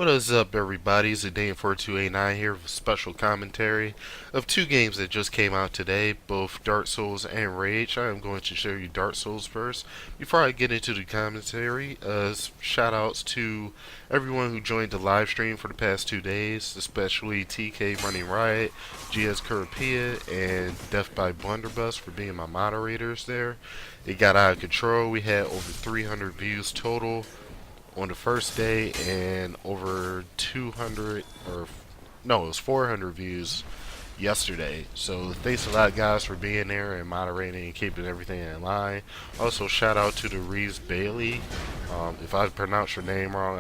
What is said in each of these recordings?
What is up, everybody? It's Zidane4289 here with a special commentary of two games that just came out today, both Dark Souls and Rage. I am going to show you Dark Souls first. Before I get into the commentary, shout outs to everyone who joined the live stream for the past 2 days, especially TK Running Riot, GS Curapia, and Death by Blunderbuss for being my moderators there. It got out of control. We had over 300 views total on the first day and over 200 or no, it was 400 views yesterday. So thanks a lot, guys, for being there and moderating and keeping everything in line. Also, shout out to the Reeves Bailey. If I pronounced your name wrong,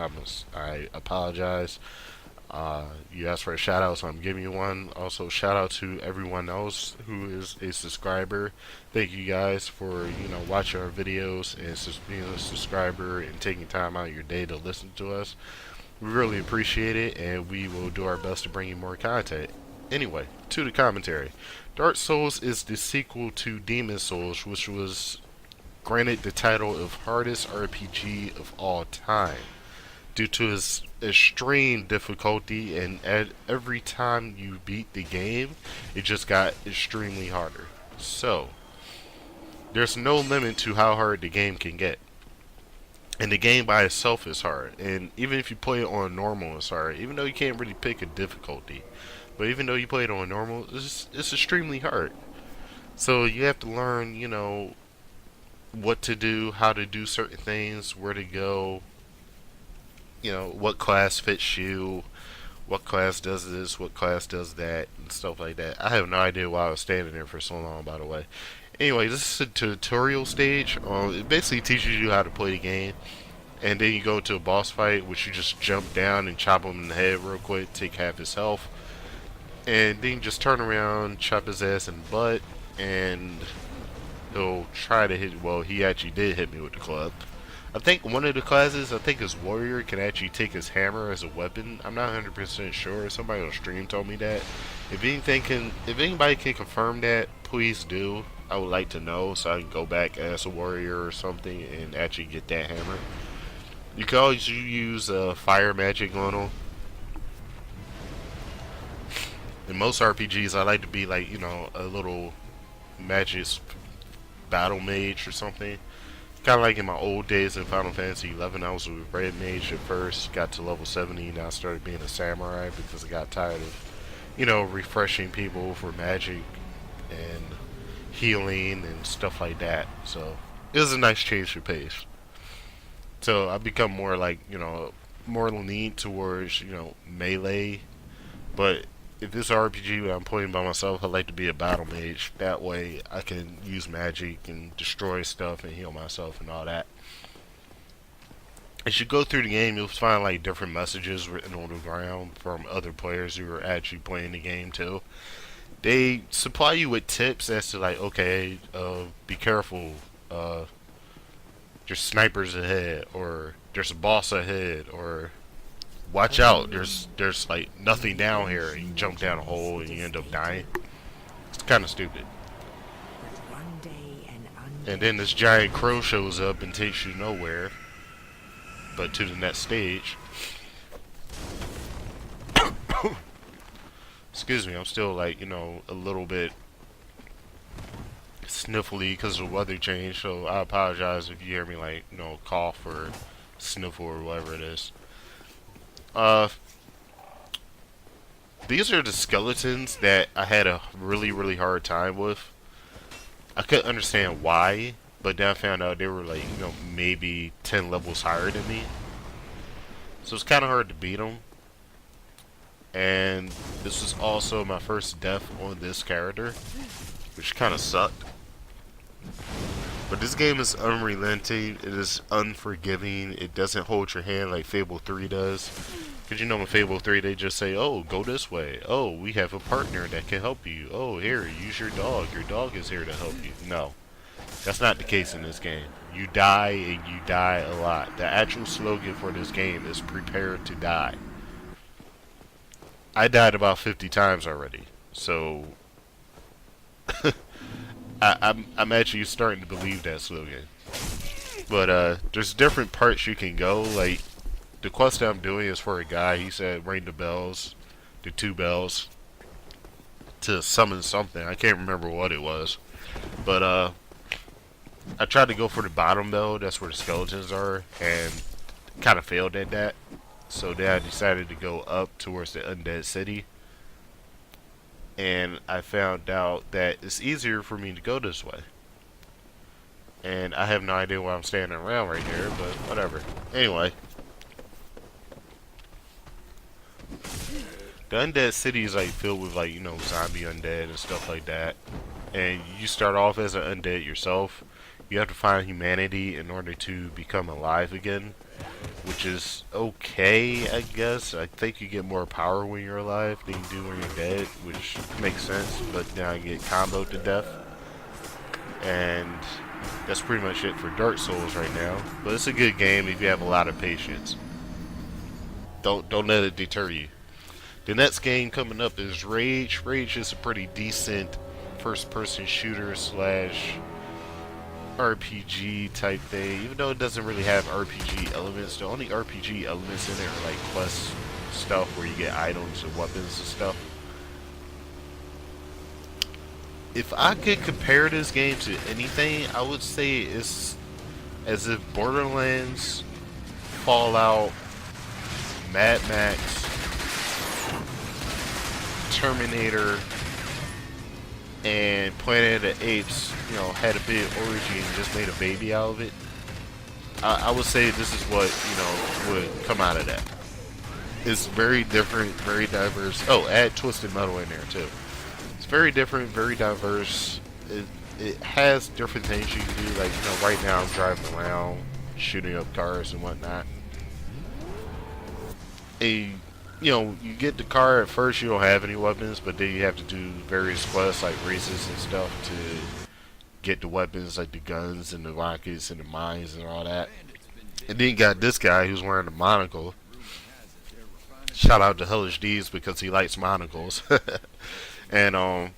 I apologize. You asked for a shout out, so I'm giving you one. Also, shout out to everyone else who is a subscriber. Thank you guys for watching our videos and being a subscriber and taking time out of your day to listen to us. We really appreciate it, and we will do our best to bring you more content. Anyway, to the commentary. Dark Souls is the sequel to Demon Souls, which was granted the title of hardest RPG of all time due to its extreme difficulty, and every time you beat the game, it just got extremely harder. So, there's no limit to how hard the game can get. And the game by itself is hard. And even if you play it on normal, it's hard. Even though you can't really pick a difficulty. But even though you play it on normal, it's extremely hard. So you have to learn, what to do, how to do certain things, where to go, what class fits you, what class does this, what class does that, and stuff like that. I have no idea why I was standing there for so long, by the way. Anyway, this is a tutorial stage. It basically teaches you how to play the game, and then you go to a boss fight, which you just jump down and chop him in the head real quick, take half his health, and then you just turn around, chop his ass in the butt, and he'll try to hit. Well, he actually did hit me with the club. I think one of the classes, I think his warrior, can actually take his hammer as a weapon. I'm not 100% sure. Somebody on stream told me that. If anybody can confirm that, please do. I would like to know so I can go back as a warrior or something and actually get that hammer. You can always use fire magic on him. In most RPGs, I like to be like, a little magic battle mage or something. Kind of like in my old days in Final Fantasy 11, I was a red mage at first, got to level 70, and I started being a samurai because I got tired of, refreshing people for magic and healing and stuff like that. So it was a nice change of pace. So I become more like, more lean towards, melee. But if it's an RPG that I'm playing by myself, I like to be a battle mage. That way I can use magic and destroy stuff and heal myself and all that. As you go through the game, you'll find like different messages written on the ground from other players who are actually playing the game too. They supply you with tips as to like, okay, be careful, there's snipers ahead, or there's a boss ahead, or watch out, there's like nothing down here, and you jump down a hole and you end up dying. It's kind of stupid. And then this giant crow shows up and takes you nowhere, but to the next stage. Excuse me, I'm still like, a little bit sniffly because of the weather change, so I apologize if you hear me like, cough or sniffle or whatever it is. These are the skeletons that I had a really, really hard time with. I couldn't understand why, but then I found out they were like, maybe 10 levels higher than me. So it's kind of hard to beat them. And this was also my first death on this character, which kind of sucked. But this game is unrelenting, it is unforgiving, it doesn't hold your hand like Fable 3 does. Because in Fable 3 they just say, oh, go this way, oh, we have a partner that can help you, oh, here, use your dog is here to help you. No, that's not the case in this game. You die, and you die a lot. The actual slogan for this game is prepare to die. I died about 50 times already, so I'm actually starting to believe that slogan. But there's different parts you can go. Like the quest that I'm doing is for a guy. He said ring the bells, the 2 bells, to summon something. I can't remember what it was. But I tried to go for the bottom bell. That's where the skeletons are, and kind of failed at that. So then I decided to go up towards the undead city, and I found out that it's easier for me to go this way. And I have no idea why I'm standing around right here, but whatever. Anyway, the undead city is like filled with like, you know, zombie undead and stuff like that. And you start off as an undead yourself. You have to find humanity in order to become alive again, which is okay, I guess. I think you get more power when you're alive than you do when you're dead, which makes sense. But then I get comboed to death, and that's pretty much it for Dark Souls right now. But it's a good game if you have a lot of patience. Don't let it deter you. The next game coming up is Rage. Rage is a pretty decent first-person shooter slash RPG type thing. Even though it doesn't really have RPG elements, the only RPG elements in it are like quest stuff where you get items and weapons and stuff. If I could compare this game to anything, I would say it's as if Borderlands, Fallout, Mad Max, Terminator, and Planet of the Apes, you know, had a big origin and just made a baby out of it. I would say this is what, you know, would come out of that. It's very different, very diverse. Oh, add Twisted Metal in there too. It's very different, very diverse. It has different things you can do. Like, you know, right now I'm driving around, shooting up cars and whatnot. You know, you get the car at first, you don't have any weapons, but then you have to do various quests like races and stuff to get the weapons, like the guns and the rockets and the mines and all that. And then you got this guy who's wearing a monocle. Shout out to Hellish D's because he likes monocles. And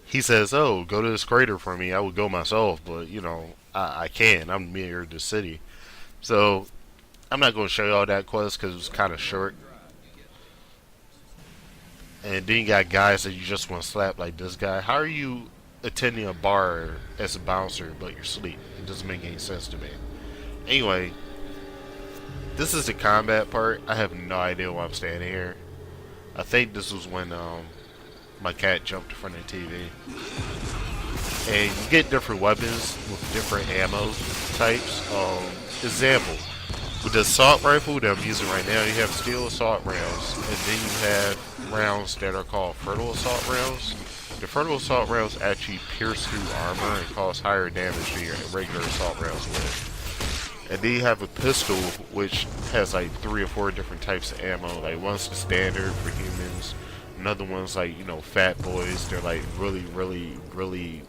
he says, "Oh, go to this crater for me. I would go myself, but you know, I can't. I'm near the city." So I'm not going to show you all that quest because it's kind of short. And then you got guys that you just want to slap like this guy. How are you attending a bar as a bouncer but you're asleep? It doesn't make any sense to me. Anyway, this is the combat part. I have no idea why I'm standing here. I think this was when my cat jumped in front of the TV. And you get different weapons with different ammo types. Example. With the assault rifle that I'm using right now, you have steel assault rounds, and then you have rounds that are called fertile assault rounds. The fertile assault rounds actually pierce through armor and cause higher damage than your regular assault rounds would. And then you have a pistol, which has like 3 or 4 different types of ammo. Like one's the standard for humans, another one's like, you know, fat boys. They're like really, really, really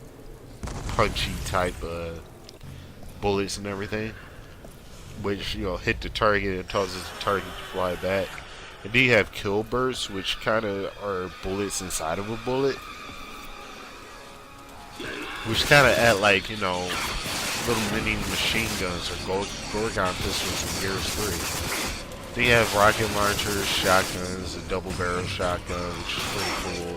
punchy type bullets and everything, which, you know, hit the target and causes the target to fly back. And then you have kill bursts, which kind of are bullets inside of a bullet, which kind of act like, you know, little mini machine guns or Gorgon pistols from Gears 3. Then you have rocket launchers, shotguns, a double barrel shotgun, which is pretty cool.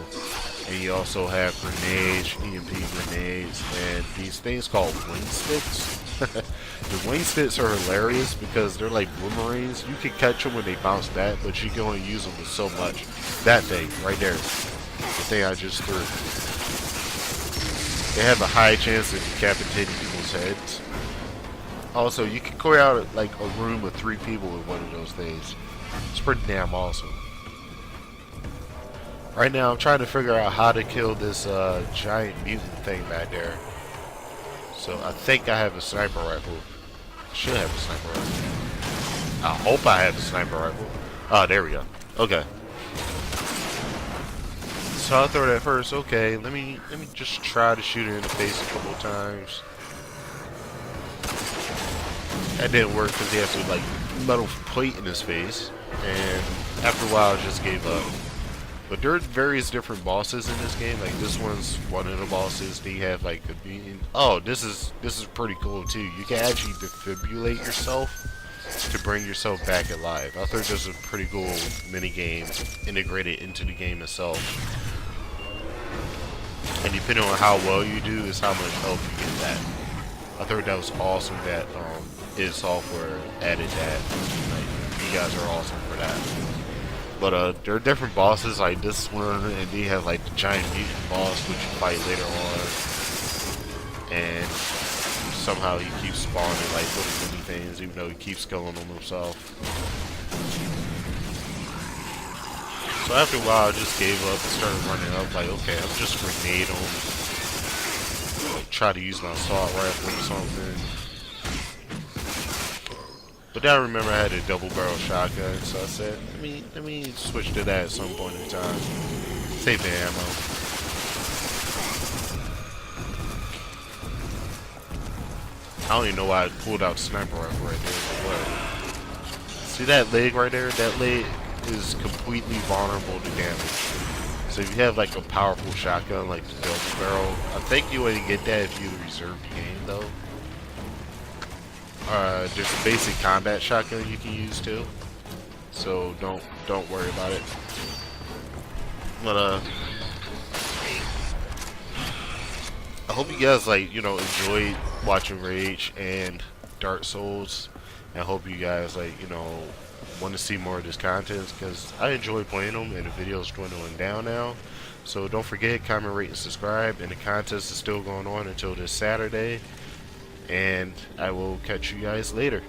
And you also have grenades, EMP grenades, and these things called wing sticks. The wing sticks are hilarious because they're like boomerangs. You can catch them when they bounce back, but you can only use them with so much. That thing right there, the thing I just threw. They have a high chance of decapitating people's heads. Also, you can clear out like a room with 3 people with one of those things. It's pretty damn awesome. Right now, I'm trying to figure out how to kill this giant mutant thing back there. So I think I have a sniper rifle. I should have a sniper rifle. I hope I have a sniper rifle. Oh, there we go. Okay. So I'll throw that first. Okay, let me just try to shoot it in the face a couple of times. That didn't work because he has to like metal plate in his face, and after a while, I just gave up. But there are various different bosses in this game. Like this one's one of the bosses. They have like a beam. Oh, this is pretty cool too. You can actually defibrillate yourself to bring yourself back alive. I thought there's a pretty cool mini game integrated into the game itself. And depending on how well you do is how much health you get back. I thought that was awesome that id Software added that. Like, you guys are awesome for that. But there are different bosses like this one, and then you have like the giant mutant boss which you fight later on. And somehow he keeps spawning like little mini things even though he keeps killing them himself. So after a while I just gave up and started running up like, okay, I'm just grenade him. Try to use my assault rifle or something. But then I remember I had a double barrel shotgun, so I said, let me switch to that at some point in time. Save the ammo. I don't even know why I pulled out sniper rifle right there. But see that leg right there? That leg is completely vulnerable to damage. So if you have like a powerful shotgun like the double barrel, I think you only get that if you reserve the game though. There's a basic combat shotgun you can use too, so don't worry about it. But I hope you guys enjoyed watching Rage and Dark Souls. And I hope you guys want to see more of this content because I enjoy playing them and the videos dwindling down now. So don't forget, comment, rate, and subscribe. And the contest is still going on until this Saturday. And I will catch you guys later.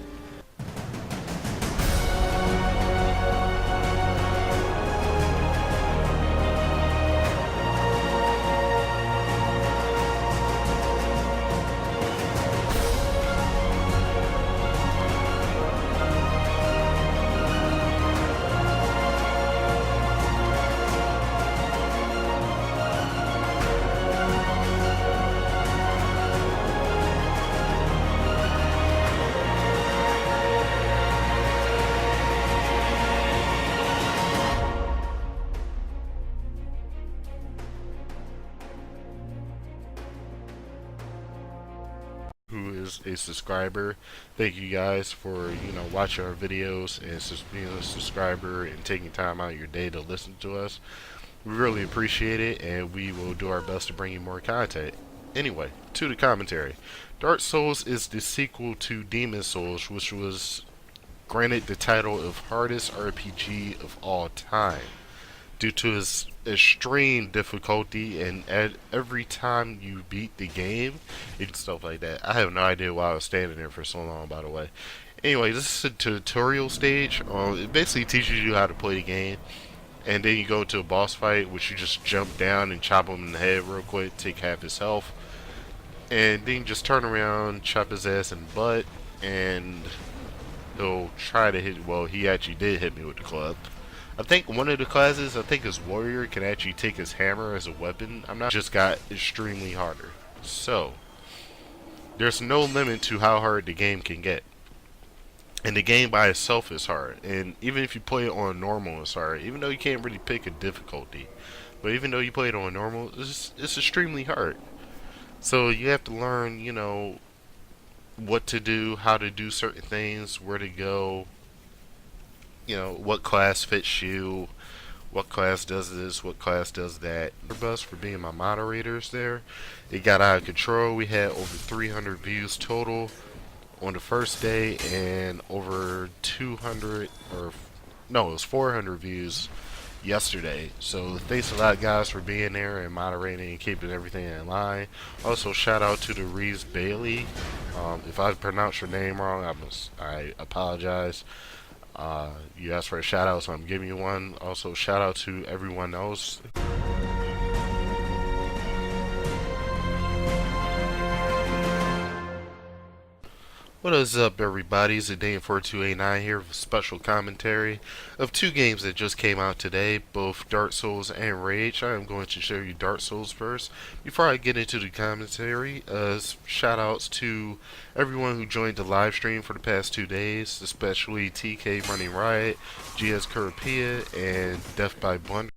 Who is a subscriber. Thank you guys for watching our videos and being a subscriber and taking time out of your day to listen to us. We really appreciate it, and we will do our best to bring you more content. Anyway, to the commentary. Dark Souls is the sequel to Demon Souls, which was granted the title of hardest RPG of all time due to its extreme difficulty, and every time you beat the game and stuff like that. I have no idea why I was standing there for so long, by the way. Anyway, this is a tutorial stage. It basically teaches you how to play the game, and then you go to a boss fight which you just jump down and chop him in the head real quick, take half his health, and then you just turn around, chop his ass in the butt, and he'll try to hit. Well, he actually did hit me with the club. I think one of the classes, I think his warrior, can actually take his hammer as a weapon. I'm not just got extremely harder. So there's no limit to how hard the game can get. And the game by itself is hard. And even if you play it on normal, it's hard. Even though you can't really pick a difficulty. But even though you play it on normal, it's extremely hard. So you have to learn, what to do, how to do certain things, where to go. What class fits you, what class does this, what class does that. Bus for being my moderators there. It got out of control. We had over 300 views total on the first day and over 200, or no, it was 400 views yesterday. So thanks a lot, guys, for being there and moderating and keeping everything in line. Also, shout out to the Reeves Bailey. If I pronounced your name wrong, I apologize. You asked for a shout out, so I'm giving you one. Also, shout out to everyone else. What is up, everybody? It's Shenanigan here with a special commentary of two games that just came out today, both Dark Souls and Rage. I am going to show you Dark Souls first. Before I get into the commentary, shout outs to everyone who joined the live stream for the past 2 days, especially TK Running Riot, GS Curapia, and Death by Blunder.